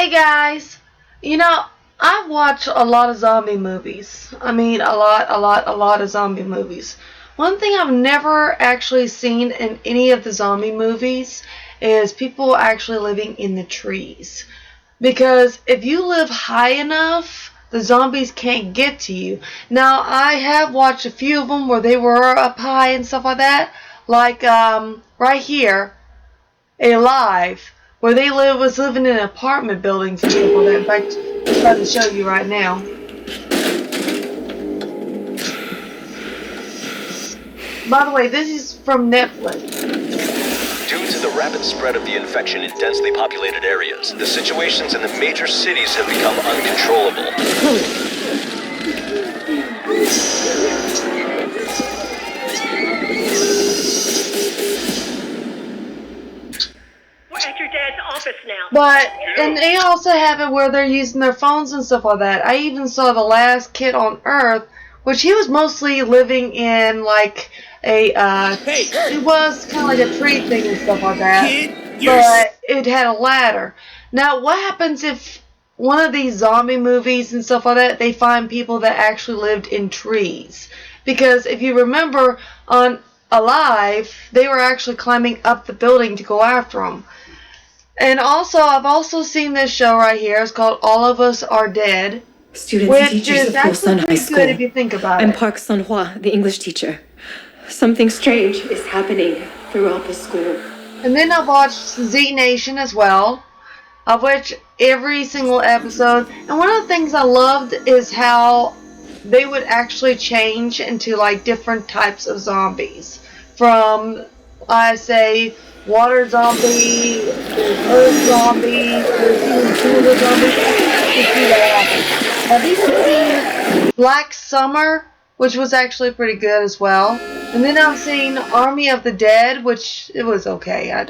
Hey guys, you know, I've watched a lot of zombie movies. I mean, a lot of zombie movies. One thing I've never actually seen in any of the zombie movies is people actually living in the trees. Because if you live high enough, the zombies can't get to you. Now, I have watched a few of them where they were up high and stuff like that. Like, right here, Alive, where they was living in apartment buildings and stuff like that. In fact, I'm about to show you right now. By the way, this is from Netflix. Due to the rapid spread of the infection in densely populated areas, the situations in the major cities have become uncontrollable. We're at your dad's office now. But, and they also have it where they're using their phones and stuff like that. I even saw the last kid on Earth, which he was mostly living in like a, it was kind of like a tree thing and stuff like that. But it had a ladder. Now, what happens if one of these zombie movies and stuff like that, they find people that actually lived in trees? Because if you remember on Alive, they were actually climbing up the building to go after them. And also, I've also seen this show right here. It's called All of Us Are Dead. Students and teachers of Hyosun High School. Good if you think about I'm it. Park Sun-hwa, the English teacher. Something strange is happening throughout the school. And then I've watched Z Nation as well. I've watched every single episode. And one of the things I loved is how they would actually change into like different types of zombies. From, I say, water zombie, there's earth zombie, there's even cooler zombie. I can see that happen. Have you seen Black Summer, which was actually pretty good as well? And then I've seen Army of the Dead, which it was okay. I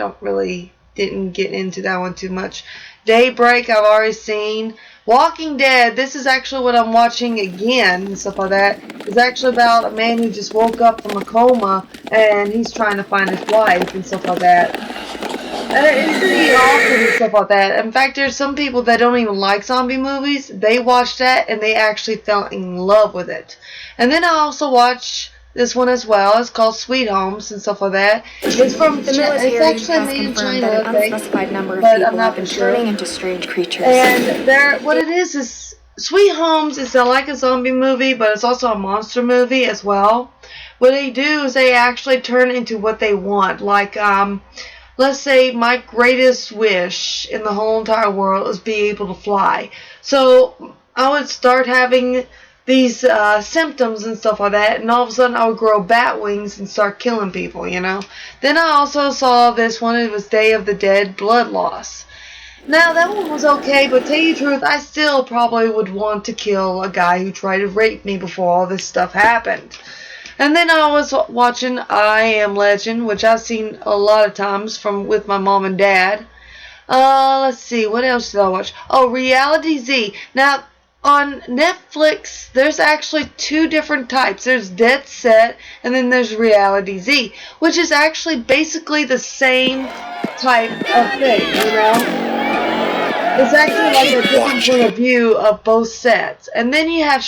didn't get into that one too much. Daybreak, I've already seen. Walking Dead, this is actually what I'm watching again and stuff like that. It's actually about a man who just woke up from a coma and he's trying to find his wife and stuff like that. It's pretty awesome and stuff like that. In fact, there's some people that don't even like zombie movies. They watch that and they actually fell in love with it. And then I also watch this one as well. It's called Sweet Homes and stuff like that. It's from The military it's has actually made in confirmed China, that an I think, unspecified number of but people I'm not have been for sure. turning into strange creatures. And what it is Sweet Homes is like a zombie movie, but it's also a monster movie as well. What they do is they actually turn into what they want. Like, let's say my greatest wish in the whole entire world is be able to fly. So I would start having these symptoms and stuff like that, and all of a sudden I would grow bat wings and start killing people, you know. Then I also saw this one. It was Day of the Dead, Blood Loss. Now, that one was okay, but tell you the truth, I still probably would want to kill a guy who tried to rape me before all this stuff happened. And then I was watching I Am Legend, which I've seen a lot of times with my mom and dad. Let's see, what else did I watch? Oh, Reality Z. Now, on Netflix, there's actually two different types. There's Dead Set, and then there's Reality Z, which is actually basically the same type of thing, you know? It's actually like a different point of view of both sets. And then you have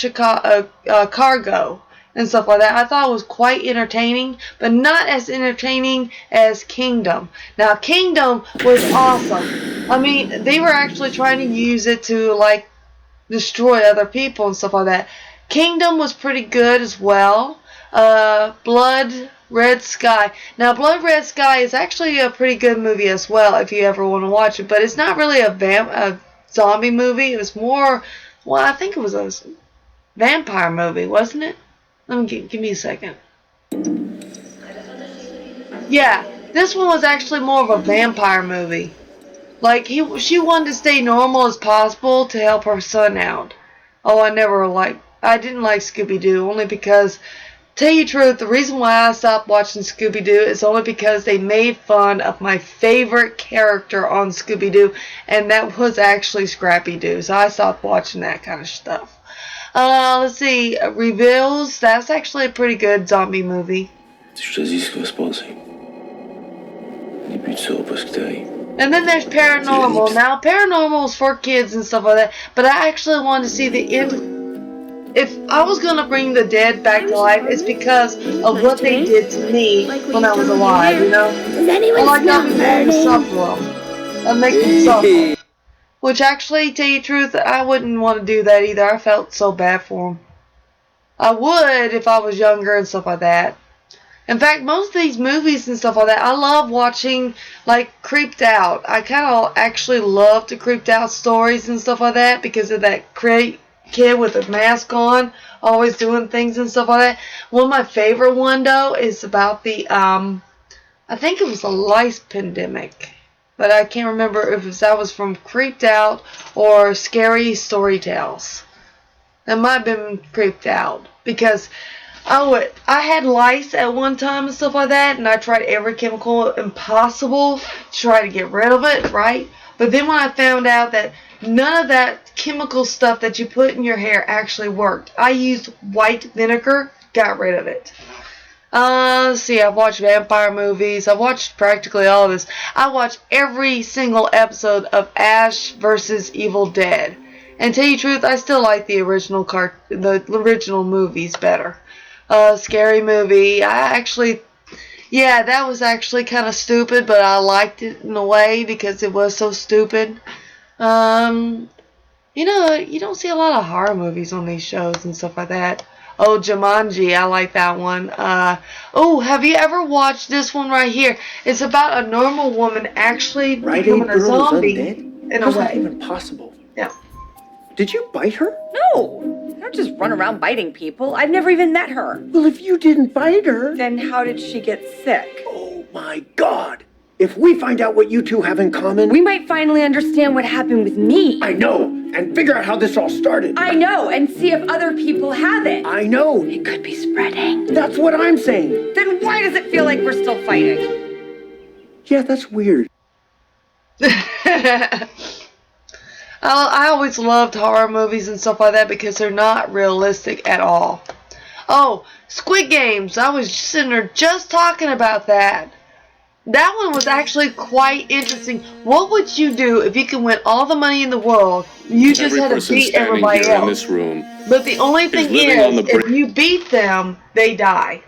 Cargo and stuff like that. I thought it was quite entertaining, but not as entertaining as Kingdom. Now, Kingdom was awesome. I mean, they were actually trying to use it to, like, destroy other people and stuff like that. Kingdom was pretty good as well. Blood Red Sky. Now, Blood Red Sky is actually a pretty good movie as well if you ever want to watch it, but it's not really a zombie movie. It was more, well, I think it was a vampire movie, wasn't it? Let me give me a second. Yeah, this one was actually more of a vampire movie. Like, she wanted to stay normal as possible to help her son out. Oh, I didn't like Scooby-Doo, only because, tell you the truth, the reason why I stopped watching Scooby-Doo is only because they made fun of my favorite character on Scooby-Doo, and that was actually Scrappy-Doo, so I stopped watching that kind of stuff. Let's see, Reveals, that's actually a pretty good zombie movie. Tu choisis ce qui va se passer. Les buts, tu sauras pas ce qui t'arrive. And then there's Paranormal. Now, Paranormal is for kids and stuff like that, but I actually wanted to see the end. If I was going to bring the dead back to life, it's because of what they did to me when I was alive, you know? I like not being able to suffer them. I make them suffer. Which actually, tell you the truth, I wouldn't want to do that either. I felt so bad for them. I would if I was younger and stuff like that. In fact, most of these movies and stuff like that, I love watching, like, Creeped Out. I kind of actually love the Creeped Out stories and stuff like that because of that kid with a mask on, always doing things and stuff like that. One of my favorite one, though, is about the, I think it was the lice pandemic. But I can't remember if that was from Creeped Out or Scary Story Tales. It might have been Creeped Out because I had lice at one time and stuff like that, and I tried every chemical impossible to try to get rid of it, right? But then when I found out that none of that chemical stuff that you put in your hair actually worked, I used white vinegar, got rid of it. Let's see, I've watched vampire movies. I've watched practically all of this. I watched every single episode of Ash vs. Evil Dead. And to tell you the truth, I still like the original movies better. Scary Movie. Yeah, that was actually kind of stupid, but I liked it in a way because it was so stupid. You know, you don't see a lot of horror movies on these shows and stuff like that. Oh, Jumanji, I like that one. Oh, have you ever watched this one right here? It's about a normal woman actually becoming a zombie in a way. How's that even possible? Yeah. Did you bite her? No, I don't just run around biting people. I've never even met her. Well, if you didn't bite her... Then how did she get sick? Oh, my God. If we find out what you two have in common... We might finally understand what happened with me. I know, and figure out how this all started. I know, and see if other people have it. I know. It could be spreading. That's what I'm saying. Then why does it feel like we're still fighting? Yeah, that's weird. I always loved horror movies and stuff like that because they're not realistic at all. Oh, Squid Games. I was sitting there just talking about that. That one was actually quite interesting. What would you do if you could win all the money in the world? You just had to beat everybody else. In this room but the only thing is, if you beat them, they die.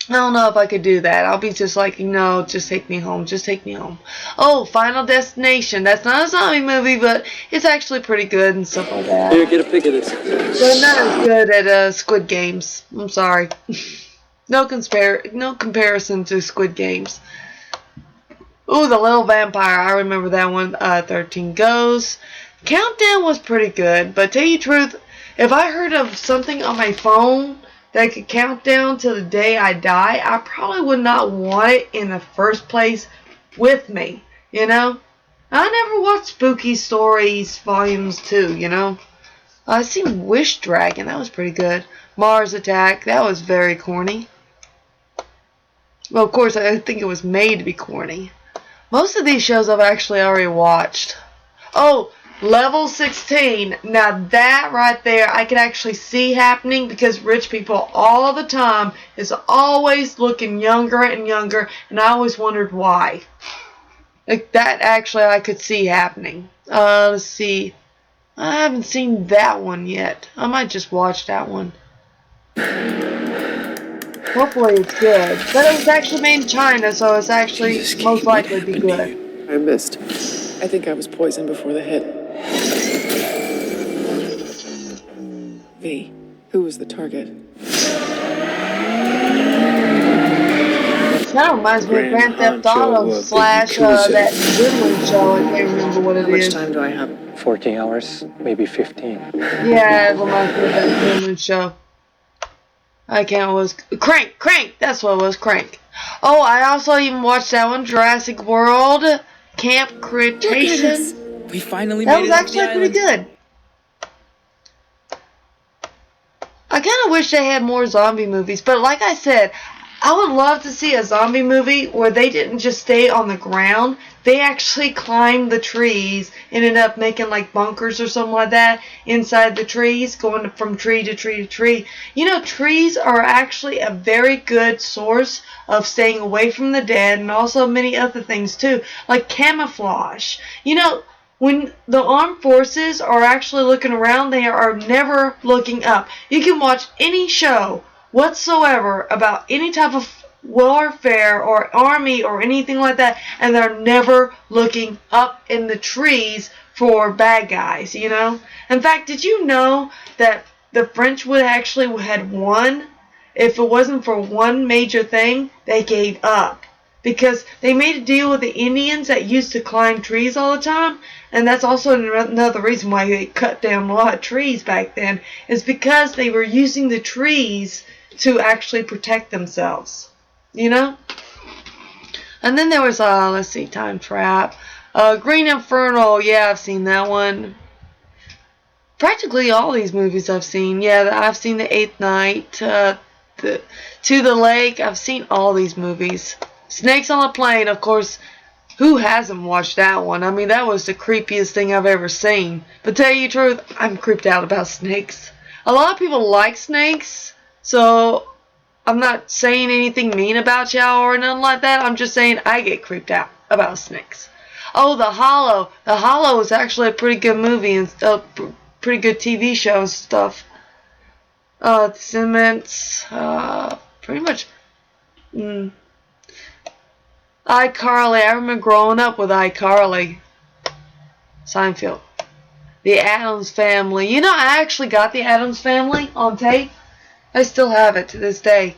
I don't know if I could do that. I'll be just like, no, just take me home. Just take me home. Oh, Final Destination. That's not a zombie movie, but it's actually pretty good and stuff like that. Here, get a pic of this. But not as good at Squid Games. I'm sorry. No comparison to Squid Games. Ooh, The Little Vampire. I remember that one. 13 Ghosts. Countdown was pretty good, but tell you the truth, if I heard of something on my phone that could count down to the day I die, I probably would not want it in the first place with me, you know? I never watched Spooky Stories Volumes 2, you know? I seen Wish Dragon, that was pretty good. Mars Attack, that was very corny. Well, of course, I think it was made to be corny. Most of these shows I've actually already watched. Oh, Level 16. Now that right there, I can actually see happening because rich people all the time is always looking younger and younger, and I always wondered why. Like that actually I could see happening. Let's see. I haven't seen that one yet. I might just watch that one. Hopefully it's good. But it was actually made in China, so it's actually most likely to be good. I missed. I think I was poisoned before the hit. V, who was the target? Kind of reminds me of Grand Theft Auto slash that Gremlin show. I can't remember what it How much is. time do I have? 14 hours, maybe 15. Yeah, it reminds me of that Gremlin show. I can't. It was Crank. That's what it was. Crank. Oh, I also even watched that one, Jurassic World, Camp Cretaceous. We finally That made was it actually pretty good. I kind of wish they had more zombie movies, but like I said, I would love to see a zombie movie where they didn't just stay on the ground. They actually climbed the trees, ended up making like bunkers or something like that inside the trees, going from tree to tree to tree. You know, trees are actually a very good source of staying away from the dead, and also many other things too, like camouflage. You know, when the armed forces are actually looking around, they are never looking up. You can watch any show whatsoever about any type of warfare or army or anything like that, and they're never looking up in the trees for bad guys, you know? In fact, did you know that the French would actually had won if it wasn't for one major thing? They gave up because they made a deal with the Indians that used to climb trees all the time, and that's also another reason why they cut down a lot of trees back then, is because they were using the trees to actually protect themselves, you know? And then there was, let's see, Time Trap. Green Inferno, yeah, I've seen that one. Practically all these movies I've seen. Yeah, I've seen The Eighth Night, To the Lake. I've seen all these movies. Snakes on a Plane, of course. Who hasn't watched that one? I mean, that was the creepiest thing I've ever seen. But tell you the truth, I'm creeped out about snakes. A lot of people like snakes, so I'm not saying anything mean about y'all or nothing like that. I'm just saying I get creeped out about snakes. Oh, The Hollow. The Hollow is actually a pretty good movie and pretty good TV show and stuff. Cements, pretty much. iCarly. I remember growing up with iCarly. Seinfeld. The Addams Family. You know, I actually got The Addams Family on tape. I still have it to this day.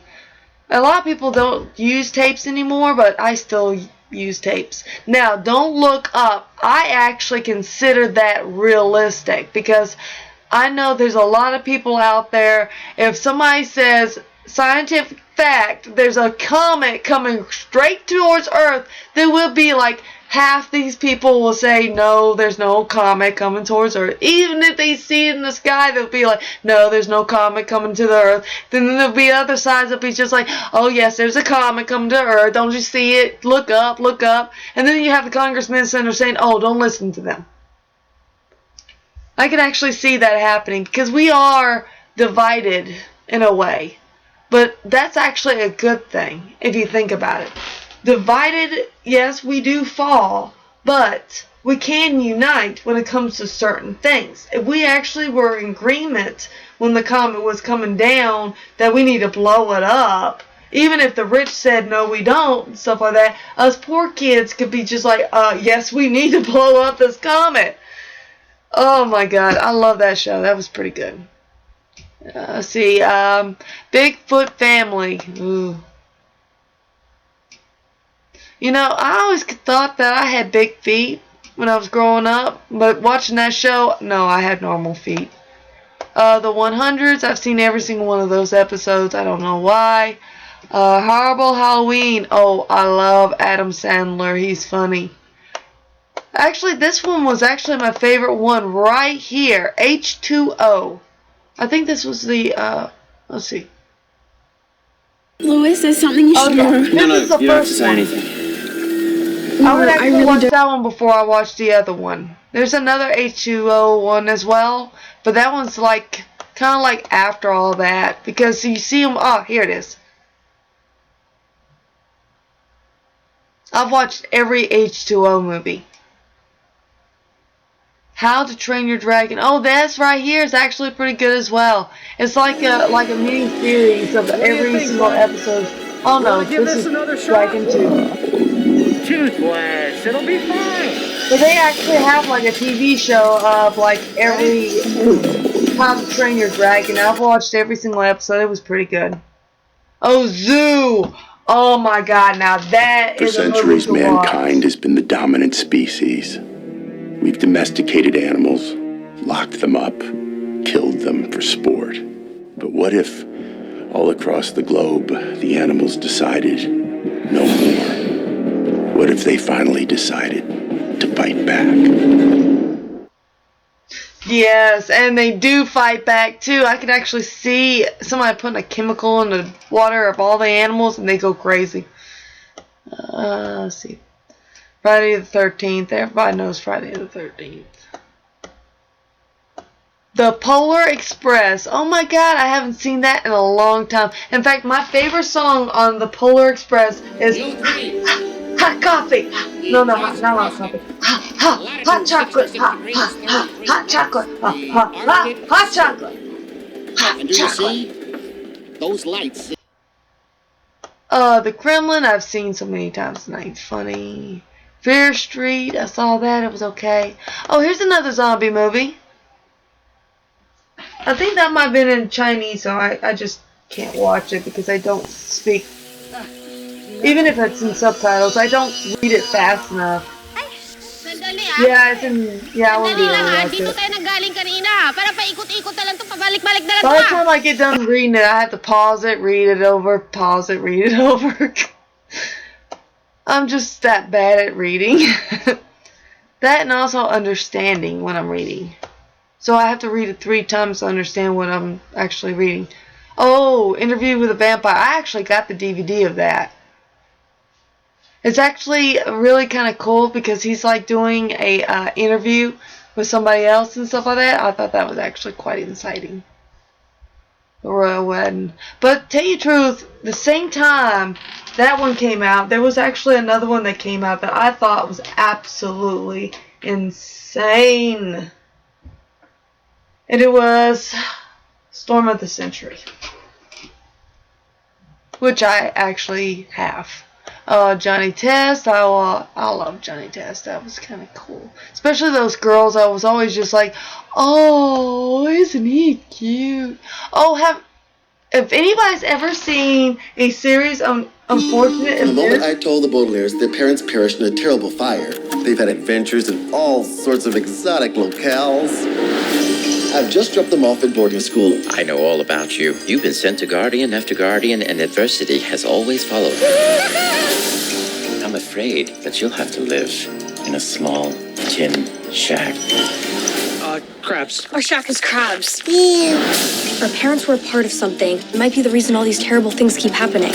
A lot of people don't use tapes anymore, but I still use tapes. Now, don't look up. I actually consider that realistic because I know there's a lot of people out there. If somebody says scientific fact, there's a comet coming straight towards Earth, there will be like half these people will say, no, there's no comet coming towards Earth. Even if they see it in the sky, they'll be like, no, there's no comet coming to the Earth. Then there'll be other sides that'll be just like, oh, yes, there's a comet coming to Earth. Don't you see it? Look up, look up. And then you have the congressmen that are saying, oh, don't listen to them. I can actually see that happening because we are divided in a way. But that's actually a good thing if you think about it. Divided, yes, we do fall, but we can unite when it comes to certain things. If we actually were in agreement when the comet was coming down that we need to blow it up, even if the rich said no we don't, and stuff like that, us poor kids could be just like, yes, we need to blow up this comet. Oh my God, I love that show. That was pretty good. Let's see, Bigfoot Family. Ooh. You know, I always thought that I had big feet when I was growing up, but watching that show, no, I had normal feet. The 100s, I've seen every single one of those episodes. I don't know why. Horrible Halloween. Oh, I love Adam Sandler. He's funny. Actually, this one was actually my favorite one right here. H2O. I think this was the, let's see. Louis, there's something you should know. This is the first one. I would actually watch that one before I watched the other one. There's another H2O one as well, but that one's like, kind of like after all that, because you see them, oh, here it is. I've watched every H2O movie. How to Train Your Dragon. Oh, that's right here is actually pretty good as well. It's like a mini series of every single episode. Oh no, this is Dragon 2. Toothless, it'll be fine. But they actually have like a TV show of like every How to Train Your Dragon. I've watched every single episode. It was pretty good. Oh, Zoo. Oh my God, now that is a movie to watch. For centuries, mankind has been the dominant species. We've domesticated animals, locked them up, killed them for sport. But what if, all across the globe, the animals decided no more? What if they finally decided to fight back? Yes, and they do fight back too. I can actually see somebody putting a chemical in the water of all the animals and they go crazy. Let's see. Friday the 13th. Everybody knows Friday the 13th. The Polar Express. Oh my god, I haven't seen that in a long time. In fact, my favorite song on the Polar Express is Hot Coffee. No, not hot coffee. Hot chocolate. Hot chocolate. Hot chocolate. And do you see those lights? The Kremlin, I've seen so many times tonight. It's funny. Fear Street, I saw that. It was okay. Oh, here's another zombie movie. I think that might have been in Chinese, so I just can't watch it because I don't speak. Even if it's in subtitles, I don't read it fast enough. Yeah, it's in. Yeah, I won't be able to watch it. By the time I get done reading it, I have to pause it, read it over, pause it, read it over. I'm just that bad at reading. That and also understanding what I'm reading. So I have to read it 3 times to understand what I'm actually reading. Oh, Interview with a Vampire. I actually got the DVD of that. It's actually really kind of cool because he's like doing a interview with somebody else and stuff like that. I thought that was actually quite exciting. The Royal Wedding. But tell you the truth, the same time that one came out, there was actually another one that came out that I thought was absolutely insane. And it was Storm of the Century, which I actually have. Johnny Test, I love Johnny Test. That was kind of cool. Especially those girls. I was always just like, oh, isn't he cute? Oh, if anybody's ever seen a series on Unfortunate From the moment Events? I told the Baudelaires their parents perished in a terrible fire, they've had adventures in all sorts of exotic locales. I've just dropped them off at boarding school. I know all about you. You've been sent to Guardian after Guardian, and adversity has always followed. I'm afraid that you'll have to live in a small tin shack. Crabs. Our shack is crabs. Our parents were a part of something. It might be the reason all these terrible things keep happening.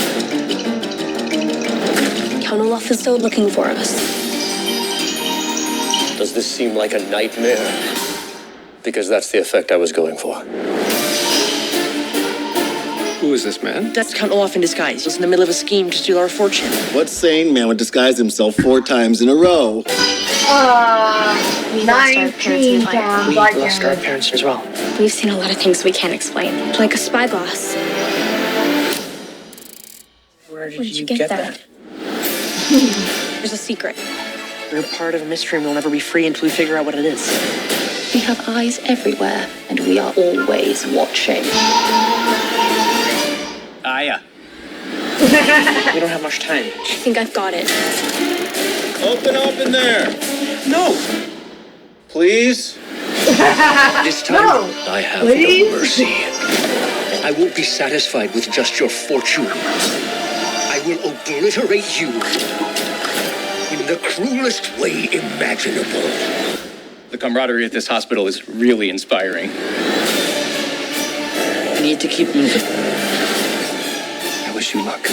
Count Olaf is still looking for us. Does this seem like a nightmare? Because that's the effect I was going for. Who is this man? That's Count Olaf in disguise. He's in the middle of a scheme to steal our fortune. What sane man would disguise himself 4 times in a row? 19 times. We lost our parents as well. We've seen a lot of things we can't explain, like a spyglass. Where did you get that? There's a secret. We're part of a mystery and we'll never be free until we figure out what it is. We have eyes everywhere, and we are always watching. Aya. We don't have much time. I think I've got it. Open up in there! No! Please? This time, No, I have please? no mercy. I won't be satisfied with just your fortune. I will obliterate you in the cruelest way imaginable. The camaraderie at this hospital is really inspiring. We need to keep moving. I wish you luck.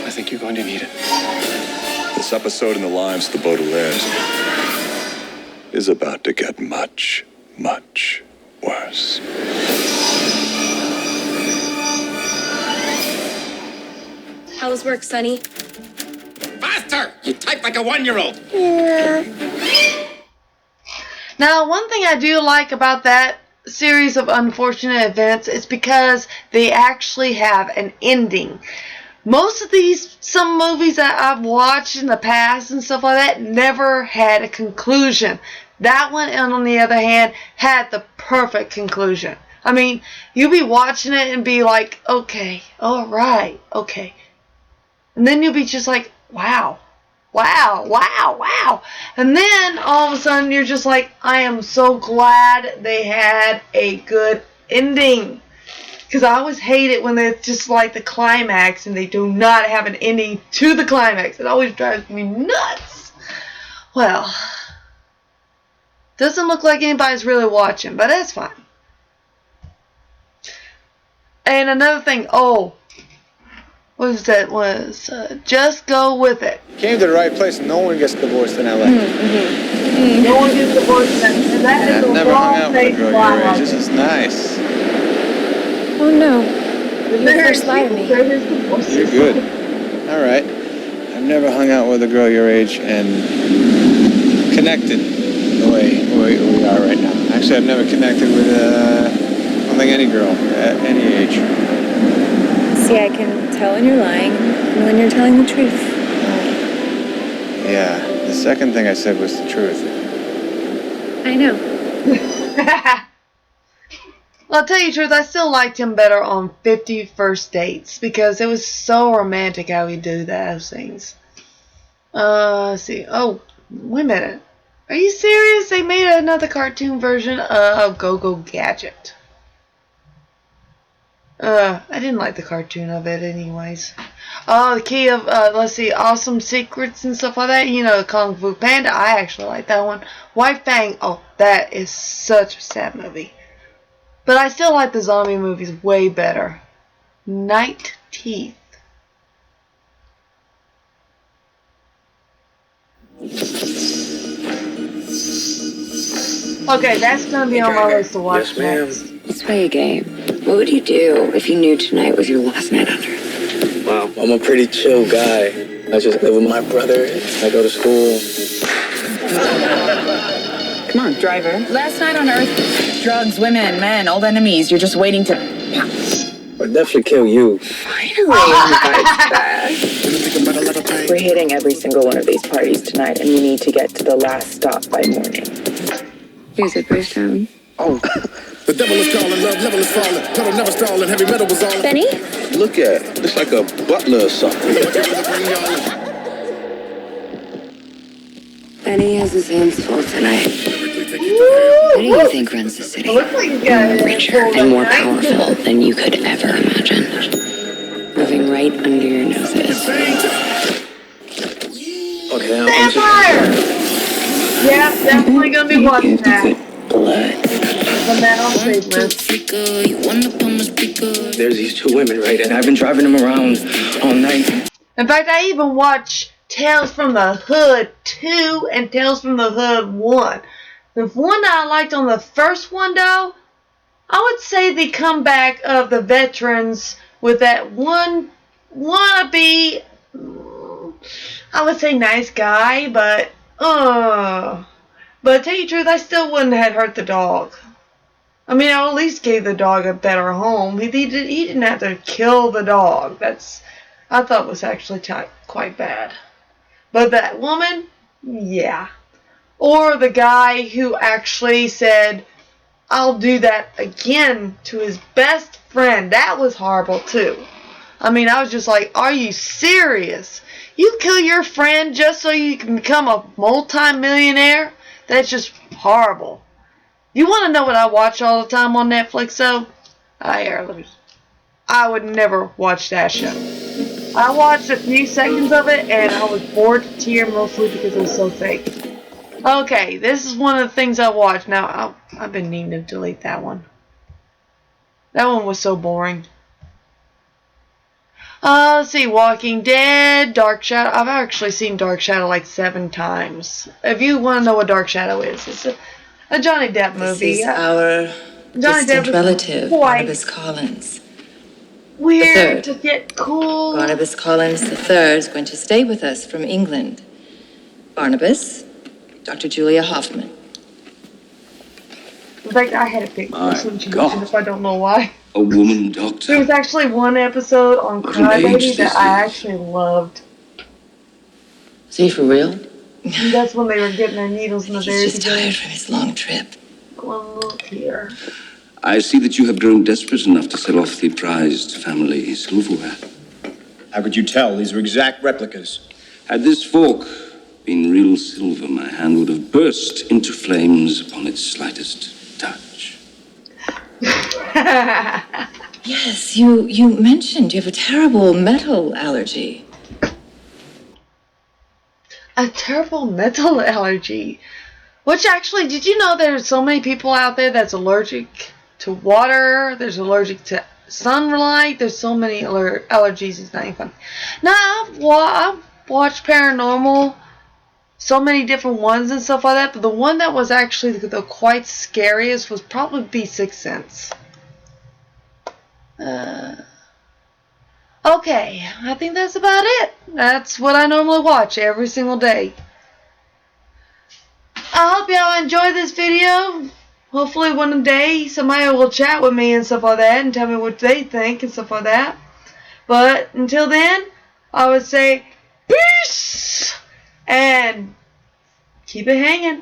I think you're going to need it. This episode in the lives of the Baudelaires is about to get much, much worse. How's work, Sonny? Faster! You type like a 1-year-old. Now, one thing I do like about that series of Unfortunate Events is because they actually have an ending. Most of some movies that I've watched in the past and stuff like that never had a conclusion. That one, on the other hand, had the perfect conclusion. I mean, you'll be watching it and be like, okay, alright, okay. And then you'll be just like, wow. Wow, wow, wow. And then all of a sudden you're just like, I am so glad they had a good ending. Because I always hate it when it's just like the climax and they do not have an ending to the climax. It always drives me nuts. Well, Doesn't look like anybody's really watching, but that's fine. And another thing, what was that? Just Go With It. Came to the right place. No one gets divorced in LA. No one gets divorced in LA. And that is I've the never hung out with a wrong girl your age. This is nice. Oh no. You first lie to me. You're good. All right. I've never hung out with a girl your age and connected the way we are right now. Actually, I've never connected with, I don't think any girl at any age. See, I can tell when you're lying and when you're telling the truth. Yeah, the second thing I said was the truth. I know. Well, I'll tell you the truth, I still liked him better on 50 First Dates because it was so romantic how he'd do those things. Let's see. Oh, wait a minute. Are you serious? They made another cartoon version of Go-Go Gadget. I didn't like the cartoon of it anyways. The key of, let's see, Awesome Secrets and stuff like that. You know, Kung Fu Panda. I actually like that one. White Fang. Oh, that is such a sad movie. But I still like the zombie movies way better. Night Teeth. Okay, that's gonna be on my list to watch next. Let's play a game. What would you do if you knew tonight was your last night on Earth? Well, I'm a pretty chill guy. I just live with my brother. I go to school. Come on, driver. Last night on Earth, drugs, women, men, old enemies. You're just waiting to pounce. I'd definitely kill you. Finally, you guys back. We're hitting every single one of these parties tonight, and we need to get to the last stop by morning. Here's it, first time. Oh. The devil is calling, love level is falling. Pedal never stalling, heavy metal was all. Benny? Look at it. It's like a butler or something. Benny has his hands full tonight. Who do you think runs the city? Richer and more powerful than you could ever imagine. Moving right under your noses. Okay, Vampire! Yeah, definitely gonna be watching that. Blood. The man on stage list. There's these two women, right? And I've been driving them around all night. In fact, I even watched Tales from the Hood 2 and Tales from the Hood 1. The one that I liked on the first one, though, I would say the comeback of the veterans with that one wannabe, I would say nice guy, but to tell you the truth, I still wouldn't have hurt the dog. I mean, I at least gave the dog a better home. He didn't have to kill the dog. I thought was actually quite bad. But that woman, yeah. Or the guy who actually said, I'll do that again to his best friend. That was horrible too. I mean, I was just like, are you serious? You kill your friend just so you can become a multi-millionaire? That's just horrible. You want to know what I watch all the time on Netflix, though? I would never watch that show. I watched a few seconds of it, and I was bored to tears, mostly because it was so fake. Okay, this is one of the things I watched. Now, I've been needing to delete that one. That one was so boring. Let's see, Walking Dead, Dark Shadow. I've actually seen Dark Shadow like 7 times. If you want to know what Dark Shadow is, it's a Johnny Depp movie. This is our distant relative, Barnabas Collins. Weird to get cool. Barnabas Collins III is going to stay with us from England. Barnabas, Dr. Julia Hoffman. In fact, I had to pick this one if I don't know why. A woman doctor. There was actually one episode on Crybaby that I actually loved. Is he for real? That's when they were getting their needles in the He's just tired from his long trip. One look here. I see that you have grown desperate enough to sell off the prized family silverware. How could you tell? These are exact replicas. Had this fork been real silver, my hand would have burst into flames upon its slightest touch. Yes, you mentioned you have a terrible metal allergy. A terrible metal allergy? Which actually, did you know there's so many people out there that's allergic to water? There's allergic to sunlight. There's so many allergies. It's not even funny. Now, I've watched Paranormal, so many different ones and stuff like that, but the one that was actually the quite scariest was probably Sixth Sense. Okay, I think that's about it. That's what I normally watch every single day. I hope y'all enjoyed this video. Hopefully one day somebody will chat with me and stuff like that and tell me what they think and stuff like that. But until then, I would say peace and keep it hanging.